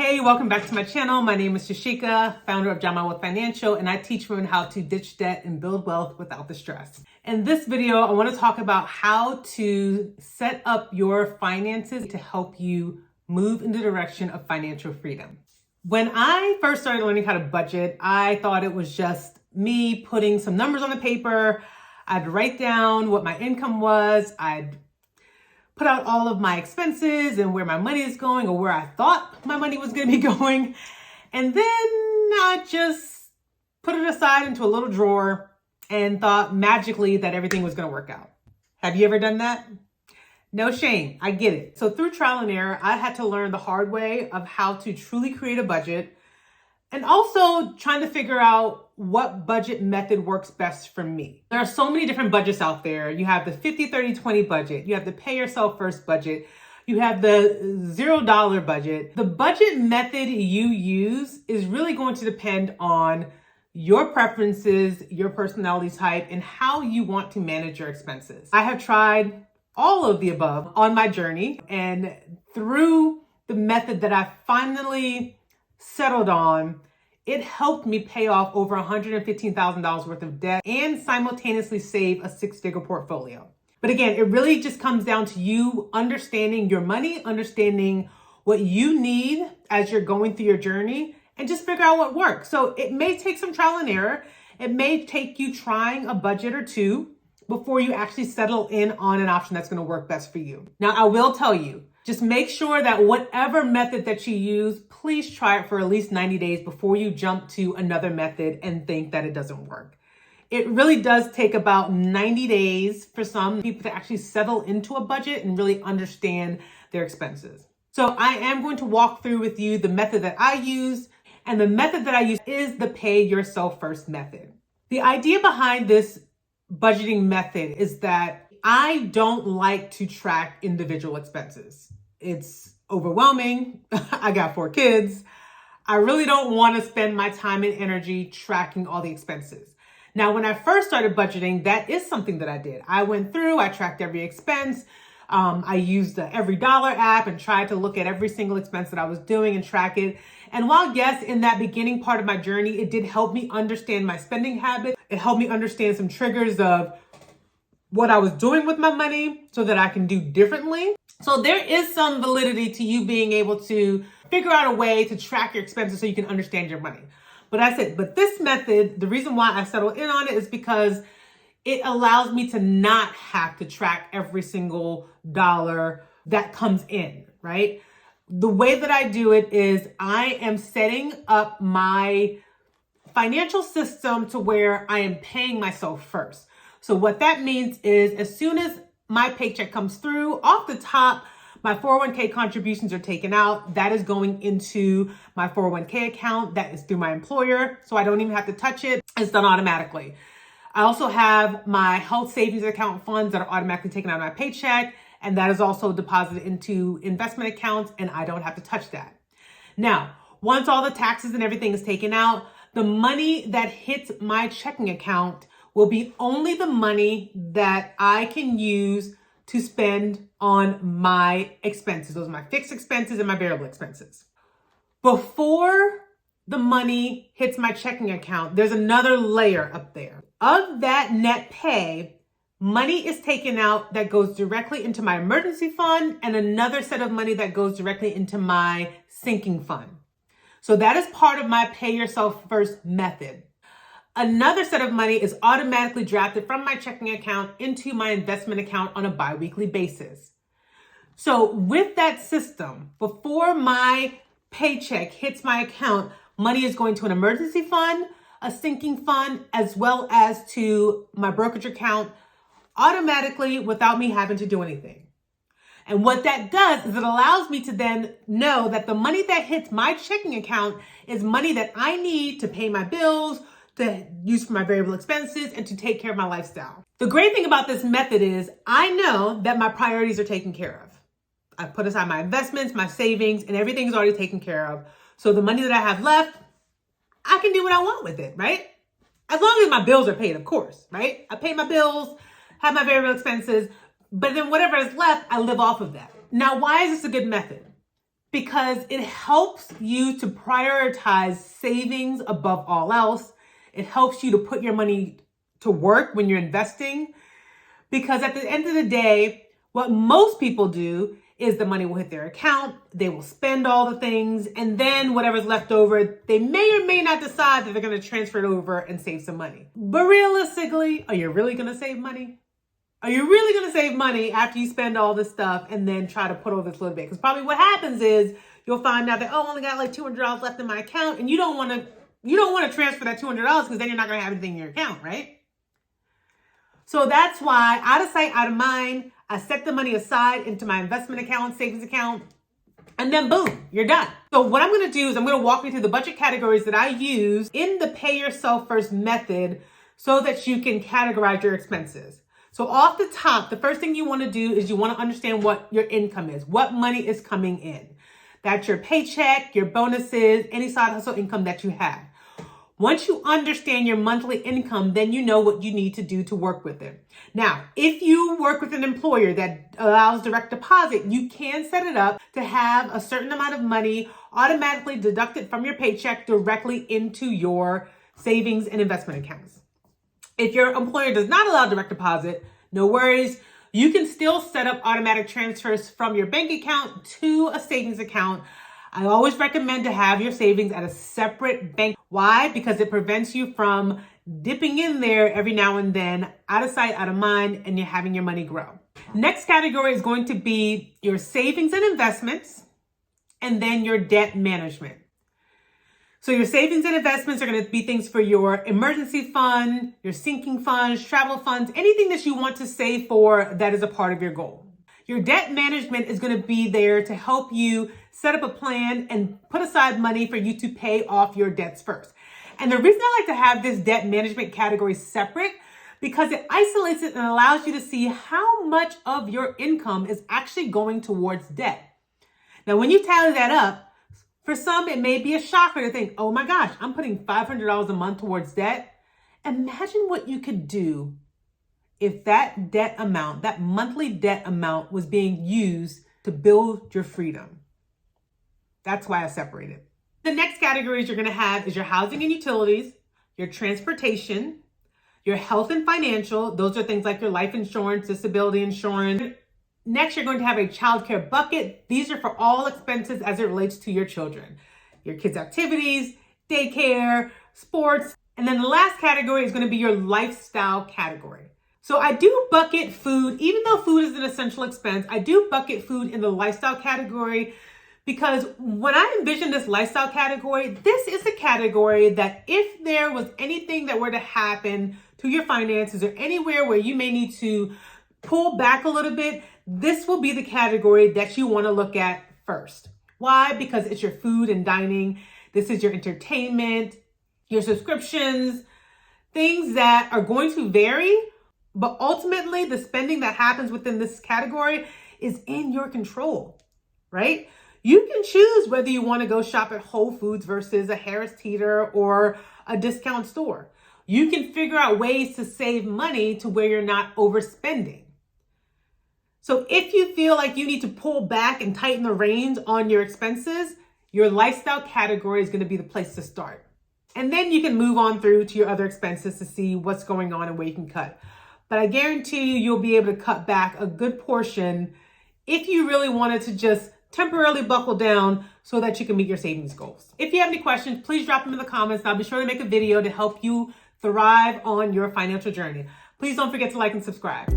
Hey, welcome back to my channel. My name is Tashieka, founder of Certified Financial, and I teach women how to ditch debt and build wealth without the stress. In this video, I want to talk about how to set up your finances to help you move in the direction of financial freedom. When I first started learning how to budget, I thought it was just me putting some numbers on the paper. I'd write down what my income was. I'd put out all of my expenses and where my money is going or where I thought my money was going to be going. And then I just put it aside into a little drawer and thought magically that everything was going to work out. Have you ever done that? No shame. I get it. So through trial and error, I had to learn the hard way of how to truly create a budget and also trying to figure out what budget method works best for me. There are so many different budgets out there. You have the 50-30-20 budget. You have the pay yourself first budget. You have the $0 budget. The budget method you use is really going to depend on your preferences, your personality type, and how you want to manage your expenses. I have tried all of the above on my journey, and through the method that I finally settled on, it helped me pay off over $115,000 worth of debt and simultaneously save a six-figure portfolio. But again, it really just comes down to you understanding your money, understanding what you need as you're going through your journey, and just figure out what works. So it may take some trial and error. It may take you trying a budget or two before you actually settle in on an option that's going to work best for you. Now, I will tell you, just make sure that whatever method that you use, please try it for at least 90 days before you jump to another method and think that it doesn't work. It really does take about 90 days for some people to actually settle into a budget and really understand their expenses. So I am going to walk through with you the method that I use, and the method that I use is the pay yourself first method. The idea behind this budgeting method is that I don't like to track individual expenses. It's overwhelming. I got 4 kids. I really don't want to spend my time and energy tracking all the expenses. Now, when I first started budgeting, that is something that I did. I went through, I tracked every expense. I used the Every Dollar app and tried to look at every single expense that I was doing and track it. And while yes, in that beginning part of my journey, it did help me understand my spending habits. It helped me understand some triggers of what I was doing with my money so that I can do differently. So there is some validity to you being able to figure out a way to track your expenses so you can understand your money. But this method, the reason why I settled in on it is because it allows me to not have to track every single dollar that comes in, right? The way that I do it is I am setting up my financial system to where I am paying myself first. So what that means is as soon as my paycheck comes through, off the top, my 401k contributions are taken out. That is going into my 401k account. That is through my employer. So I don't even have to touch it. It's done automatically. I also have my health savings account funds that are automatically taken out of my paycheck. And that is also deposited into investment accounts. And I don't have to touch that. Now, once all the taxes and everything is taken out, the money that hits my checking account will be only the money that I can use to spend on my expenses. Those are my fixed expenses and my variable expenses. Before the money hits my checking account, there's another layer up there. Of that net pay, money is taken out that goes directly into my emergency fund and another set of money that goes directly into my sinking fund. So that is part of my pay yourself first method. Another set of money is automatically drafted from my checking account into my investment account on a biweekly basis. So with that system, before my paycheck hits my account, money is going to an emergency fund, a sinking fund, as well as to my brokerage account automatically without me having to do anything. And what that does is it allows me to then know that the money that hits my checking account is money that I need to pay my bills, to use for my variable expenses, and to take care of my lifestyle. The great thing about this method is I know that my priorities are taken care of. I put aside my investments, my savings, and everything is already taken care of. So the money that I have left, I can do what I want with it, right? As long as my bills are paid, of course, right? I pay my bills, have my variable expenses, but then whatever is left, I live off of that. Now, why is this a good method? because it helps you to prioritize savings above all else. It helps you to put your money to work when you're investing, because at the end of the day, what most people do is the money will hit their account, they will spend all the things, and then whatever's left over, they may or may not decide that they're going to transfer it over and save some money. But realistically, are you really going to save money? Are you really going to save money after you spend all this stuff and then try to put over this little bit? Because probably what happens is you'll find out that, oh, I only got like $200 left in my account, and you don't want to transfer that $200 because then you're not going to have anything in your account, right? So that's why, out of sight, out of mind, I set the money aside into my investment account, savings account, and then boom, you're done. So what I'm going to do is I'm going to walk you through the budget categories that I use in the Pay Yourself First method so that you can categorize your expenses. So off the top, the first thing you want to do is you want to understand what your income is, what money is coming in. That's your paycheck, your bonuses, any side hustle income that you have. Once you understand your monthly income, then you know what you need to do to work with it. Now, if you work with an employer that allows direct deposit, you can set it up to have a certain amount of money automatically deducted from your paycheck directly into your savings and investment accounts. If your employer does not allow direct deposit, no worries. You can still set up automatic transfers from your bank account to a savings account. I always recommend to have your savings at a separate bank. Why? Because it prevents you from dipping in there every now and then, out of sight, out of mind, and you're having your money grow. Next category is going to be your savings and investments, and then your debt management. So your savings and investments are going to be things for your emergency fund, your sinking funds, travel funds, anything that you want to save for that is a part of your goal. Your debt management is going to be there to help you set up a plan and put aside money for you to pay off your debts first. And the reason I like to have this debt management category separate, because it isolates it and allows you to see how much of your income is actually going towards debt. Now, when you tally that up, for some, it may be a shocker to think, oh my gosh, I'm putting $500 a month towards debt. Imagine what you could do if that debt amount, that monthly debt amount, was being used to build your freedom. That's why I separate it. The next categories you're going to have is your housing and utilities, your transportation, your health and financial. Those are things like your life insurance, disability insurance. Next, you're going to have a childcare bucket. These are for all expenses as it relates to your children, your kids' activities, daycare, sports. And then the last category is going to be your lifestyle category. So I do bucket food, even though food is an essential expense, I do bucket food in the lifestyle category, because when I envision this lifestyle category, this is a category that if there was anything that were to happen to your finances or anywhere where you may need to pull back a little bit, this will be the category that you want to look at first. Why? Because it's your food and dining. This is your entertainment, your subscriptions, things that are going to vary. But ultimately, the spending that happens within this category is in your control, right? You can choose whether you want to go shop at Whole Foods versus a Harris Teeter or a discount store. You can figure out ways to save money to where you're not overspending. So if you feel like you need to pull back and tighten the reins on your expenses, your lifestyle category is going to be the place to start. And then you can move on through to your other expenses to see what's going on and where you can cut. But I guarantee you'll be able to cut back a good portion if you really wanted to just temporarily buckle down so that you can meet your savings goals. If you have any questions, please drop them in the comments. I'll be sure to make a video to help you thrive on your financial journey. Please don't forget to like and subscribe.